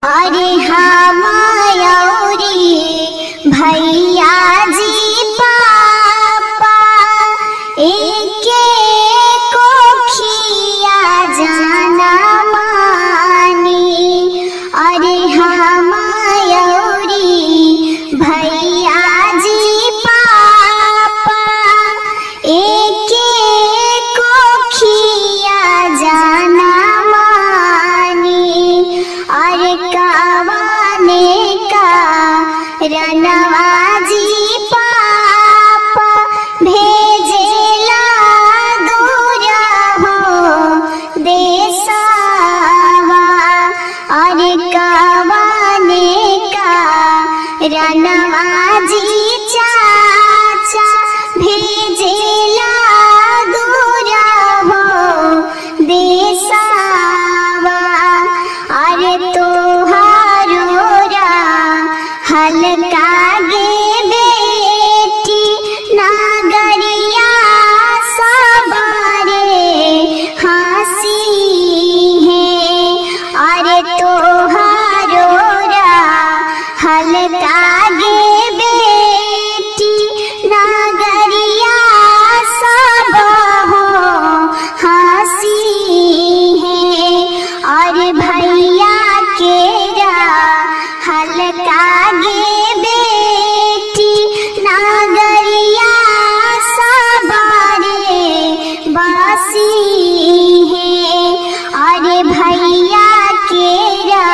अरे हाँ मयूरी भैया जी पापा एक को खिया जाना मानी। अरे हाँ मयूरी भैया जी पापा एक को खिया जाना मानी। अरे कवाने का रनवाजी पापा भेजेला दूरा हो देसावा। अरे कवाने का रनवाजी चाचा भेजेला दूरा हो देसावा। अरे तोहारोरा हल्का गे बेटी नागरिया सबरे हंसी है। अरे तोहारोरा हल्का गे बेटी नागरिया सब हो हंसी है। और भैया केरा हल्का गे बेटी नागरिया सबरे बासी है। अरे भैया केरा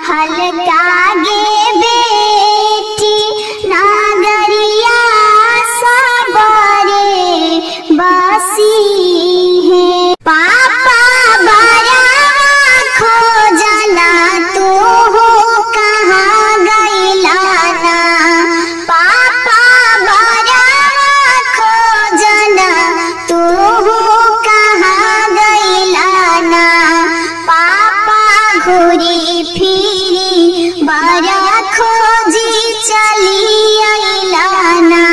हल्का गे बेटी नागरिया सबरे बासी है। पापा बड़ा खोजना तू हो कहाँ गइला ना। पापा बड़ा खोजना तू हो कहाँ गइला ना। पापा घूरी फिरी बड़ा खोजी चली अइला ना।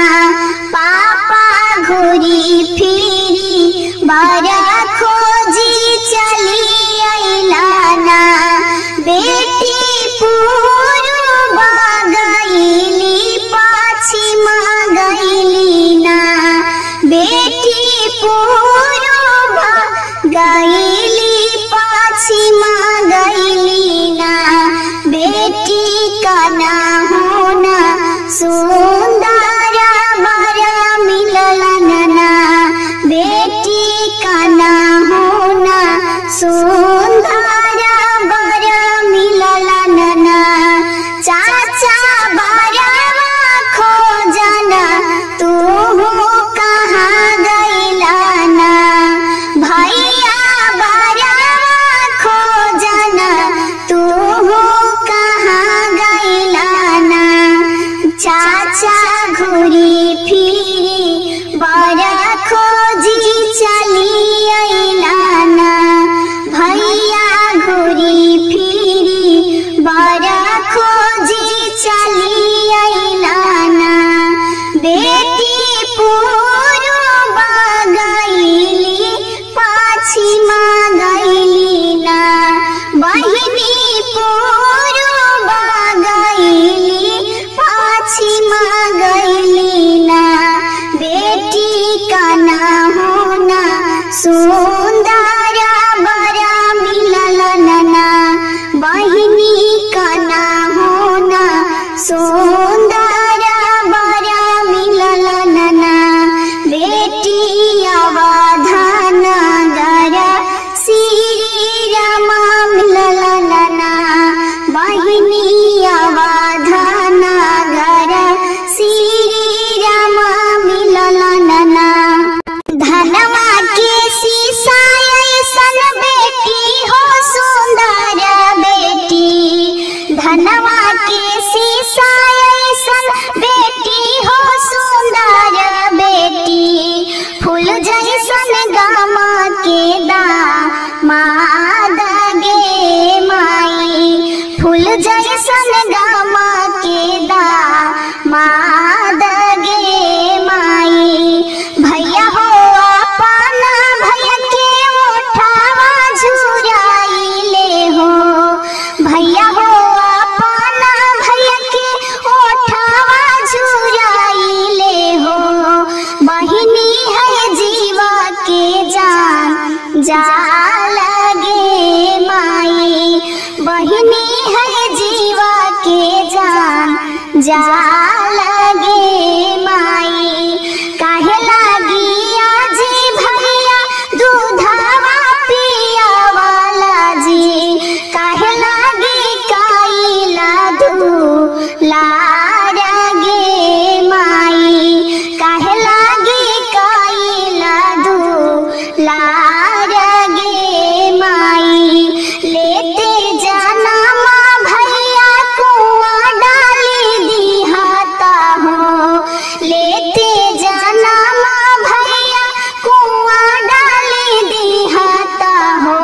पापा घूरी फिरी बड़ा खोजी चली अइला ना। बेटी पूर्व गइली पश्चिम गइली ना। बेटी पूर्व गइली पश्चिम गइली ना। बेटी का ना होना सुंदर बड़ा मिलला ना। बेटी का ना होना सुंदर बड़ा मिलला ना। चाचा बड़ा खोजना तू हो कहाँ गइला ना। भैया बड़ा खोजना तू हो कहाँ गइला ना। चाचा घूरी फिरी बड़ा खोजी चली अइला ना। भैया घूरी फिरी बड़ा खोजी चली अइला ना। बेटी पूर्व गइली पश्चिम गइली ना। बहिनी पूर्व गइली पश्चिम गइली ना। बेटी का ना होना सुंदर बड़ा मिलला ना। बहिनी का ना होना सुंदर बड़ा मिलला ना। बेटी अवधान गर श्री राम मिलला ना। बहिनी अवधान गर श्री राम मिलला ना। धनवा के शीशा ऐसन बेटी हो सुंदर बेटी। धनवा के शीशा ऐसन बेटी हो सुंदर बेटी। फूल जैसन गामा के दामाद गे माई। फूल जैसन गामा के दामाद गे माई। भैया हो अपना भैया के उठावा झुराई ले हो। भैया हो बहिनी है जीवा के जान जा लगे माई। काहे लागी आज भैया दूधवा पिया वाला जी, काहे लागी काइला दूला गे माई, काहे लागी काइला दूला गे माई। लेते जाना माँ भैया कुआं डाली दिहाता हो, लेते जाना माँ भैया कुआं डाली दिहाता हो।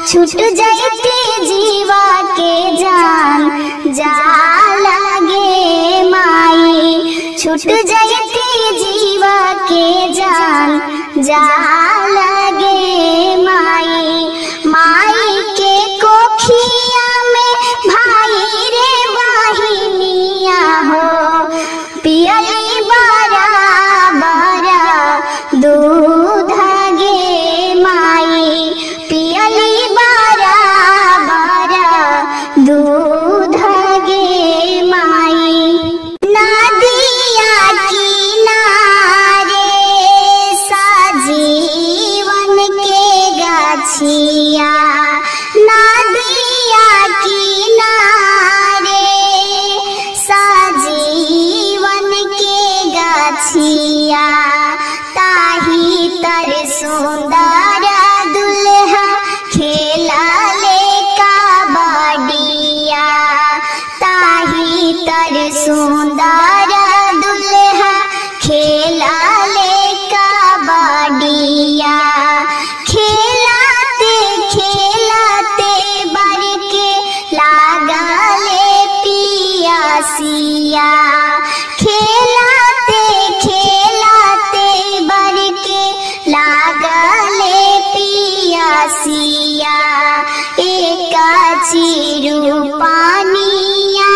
छूट जाती जीवा के जान जा लगे माई, छूट जाती जीवा के जान जा लगे माई। माई के कोखिया में भाई रे वाहिनिया हो, पियली बारा बारा दूध गे माई, पियली बारा बारा दूध गे माई। नदिया किनारे साजीवन के गाछिया, नदिया किनारे साजीवन के गाछिया। ताही तर सुंदर दुल्हा खेला ले कबड्डिया, ताही तर सुंदर दुल्हा खेला ले कबड्डिया। खेलाते खेलाते बर के लागले पियासिया, खेलाते खेलाते बर के लागले पियासिया। एक चिरू पानिया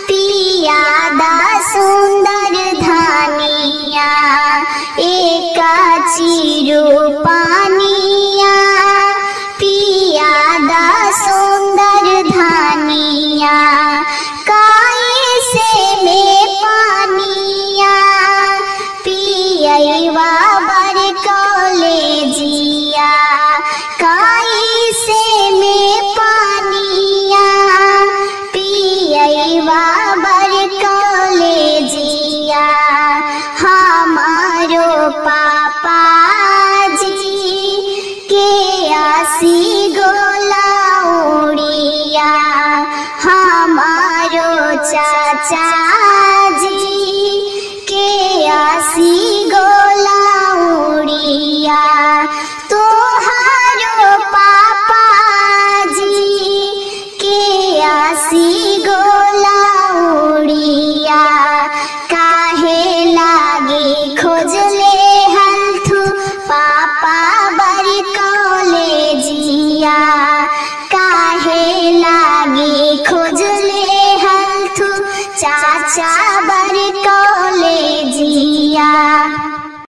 पिया दा सुंदर धानिया, एक चिरू पानिया पिया दा सुंदर धानिया। काई से में पानिया पियवा बर कॉलेजिया, काई से में पानिया पियवा बर कॉलेजिया। हमारो पापा जी के आसी गोला उड़िया, हमारो चाचा